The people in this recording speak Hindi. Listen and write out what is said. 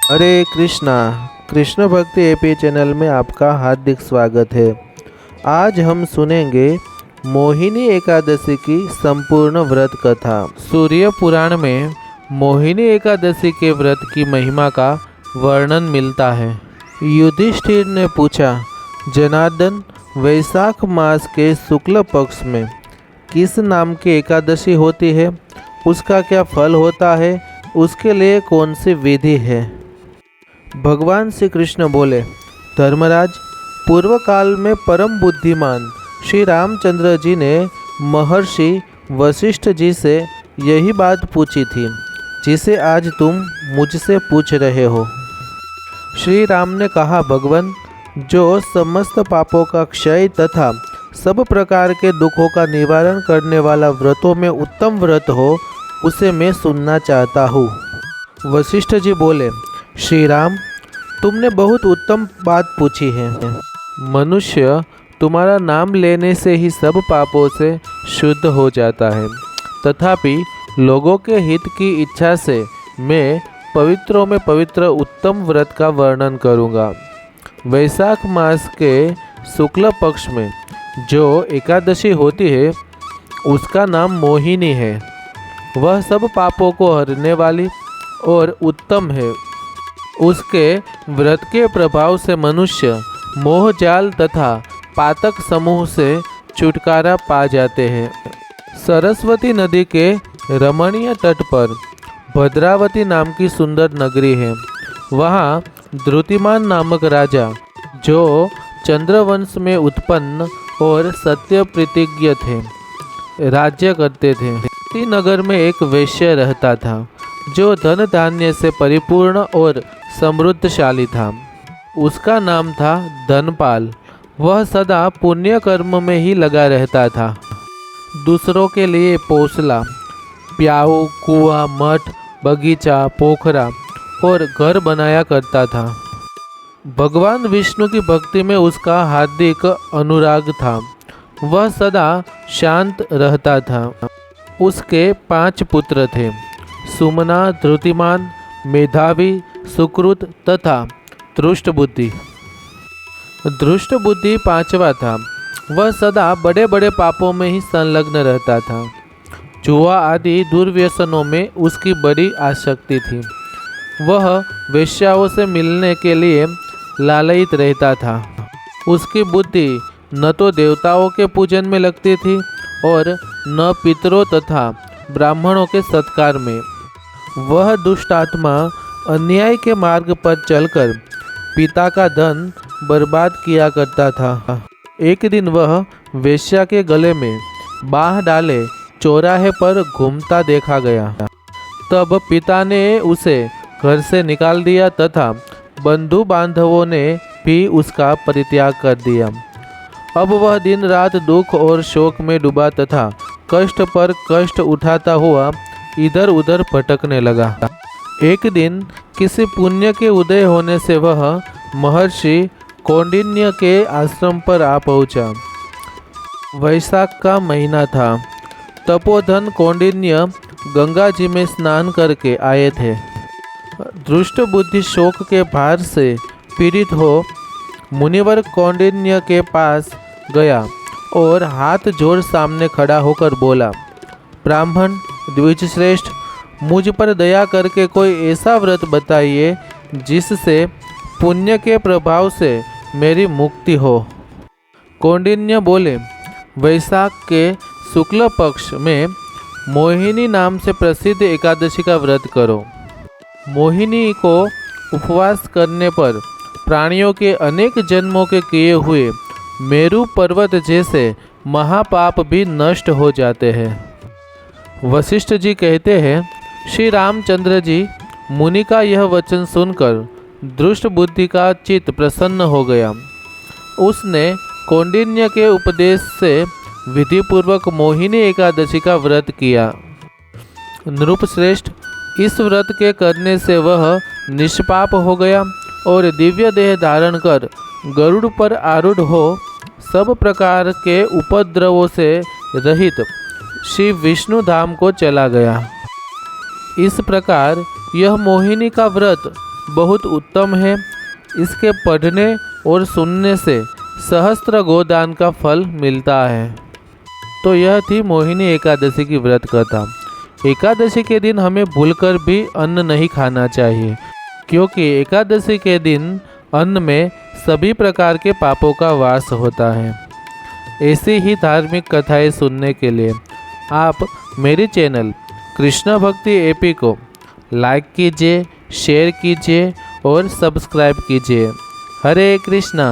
हरे कृष्णा। कृष्ण भक्ति एपी चैनल में आपका हार्दिक स्वागत है। आज हम सुनेंगे मोहिनी एकादशी की संपूर्ण व्रत कथा। सूर्य पुराण में मोहिनी एकादशी के व्रत की महिमा का वर्णन मिलता है। युधिष्ठिर ने पूछा, जनार्दन, वैशाख मास के शुक्ल पक्ष में किस नाम की एकादशी होती है? उसका क्या फल होता है? उसके लिए कौन सी विधि है? भगवान श्री कृष्ण बोले, धर्मराज, पूर्व काल में परम बुद्धिमान श्री रामचंद्र जी ने महर्षि वशिष्ठ जी से यही बात पूछी थी जिसे आज तुम मुझसे पूछ रहे हो। श्री राम ने कहा, भगवान, जो समस्त पापों का क्षय तथा सब प्रकार के दुखों का निवारण करने वाला व्रतों में उत्तम व्रत हो, उसे मैं सुनना चाहता हूँ। वशिष्ठ जी बोले, श्री राम, तुमने बहुत उत्तम बात पूछी है। मनुष्य तुम्हारा नाम लेने से ही सब पापों से शुद्ध हो जाता है, तथापि लोगों के हित की इच्छा से मैं पवित्रों में पवित्र उत्तम व्रत का वर्णन करूँगा। वैशाख मास के शुक्ल पक्ष में जो एकादशी होती है उसका नाम मोहिनी है। वह सब पापों को हरने वाली और उत्तम है। उसके व्रत के प्रभाव से मनुष्य मोह जाल तथा पातक समूह से छुटकारा पा जाते हैं। सरस्वती नदी के रमणीय तट पर भद्रावती नाम की सुंदर नगरी है। वहाँ द्रुतिमान नामक राजा, जो चंद्रवंश में उत्पन्न और सत्य प्रतिज्ञ थे, राज्य करते थे। इसी नगर में एक वैश्य रहता था जो धन धान्य से परिपूर्ण और समृद्धशाली था। उसका नाम था धनपाल। वह सदा पुण्य कर्म में ही लगा रहता था। दूसरों के लिए पोसला, प्याऊ, कुआं, मठ, बगीचा, पोखरा और घर बनाया करता था। भगवान विष्णु की भक्ति में उसका हार्दिक अनुराग था। वह सदा शांत रहता था। उसके 5 पुत्र थे, सुमना, धृतिमान, मेधावी, सुकृत तथा धृष्ट बुद्धि। धृष्ट बुद्धि 5वां था। वह सदा बड़े बड़े पापों में ही संलग्न रहता था। जुआ आदि दुर्व्यसनों में उसकी बड़ी आसक्ति थी। वह वेश्याओं से मिलने के लिए लालयित रहता था। उसकी बुद्धि न तो देवताओं के पूजन में लगती थी और न पितरों तथा ब्राह्मणों के सत्कार में। वह दुष्ट आत्मा अन्याय के मार्ग पर चलकर पिता का धन बर्बाद किया करता था। एक दिन वह वेश्या के गले में बाह डाले चौराहे पर घूमता देखा गया। तब पिता ने उसे घर से निकाल दिया तथा बंधु बांधवों ने भी उसका परित्याग कर दिया। अब वह दिन रात दुख और शोक में डूबा तथा कष्ट पर कष्ट उठाता हुआ इधर उधर भटकने लगा। एक दिन किसी पुण्य के उदय होने से वह महर्षि कौंडिन्य के आश्रम पर आ पहुंचा। वैशाख का महीना था। तपोधन कौंडिन्य गंगा जी में स्नान करके आए थे। दुष्ट बुद्धि शोक के भार से पीड़ित हो मुनिवर कौंडिन्य के पास गया और हाथ जोड़ सामने खड़ा होकर बोला, ब्राह्मण द्विजश्रेष्ठ, मुझ पर दया करके कोई ऐसा व्रत बताइए जिससे पुण्य के प्रभाव से मेरी मुक्ति हो। कौंडिन्य बोले, वैशाख के शुक्ल पक्ष में मोहिनी नाम से प्रसिद्ध एकादशी का व्रत करो। मोहिनी को उपवास करने पर प्राणियों के अनेक जन्मों के किए हुए मेरु पर्वत जैसे महापाप भी नष्ट हो जाते हैं। वशिष्ठ जी कहते हैं, श्री रामचंद्र जी, मुनि का यह वचन सुनकर दुष्ट बुद्धि का चित्त प्रसन्न हो गया। उसने कौंडिन्य के उपदेश से विधिपूर्वक मोहिनी एकादशी का व्रत किया। नृपश्रेष्ठ, इस व्रत के करने से वह निष्पाप हो गया और दिव्य देह धारण कर गरुड़ पर आरूढ़ हो सब प्रकार के उपद्रवों से रहित श्री विष्णु धाम को चला गया। इस प्रकार यह मोहिनी का व्रत बहुत उत्तम है। इसके पढ़ने और सुनने से सहस्त्र गोदान का फल मिलता है। तो यह थी मोहिनी एकादशी की व्रत कथा। एकादशी के दिन हमें भूलकर भी अन्न नहीं खाना चाहिए, क्योंकि एकादशी के दिन अन्न में सभी प्रकार के पापों का वास होता है। ऐसी ही धार्मिक कथाएं सुनने के लिए आप मेरे चैनल कृष्ण भक्ति एपी को लाइक कीजिए, शेयर कीजिए और सब्सक्राइब कीजिए। हरे कृष्णा।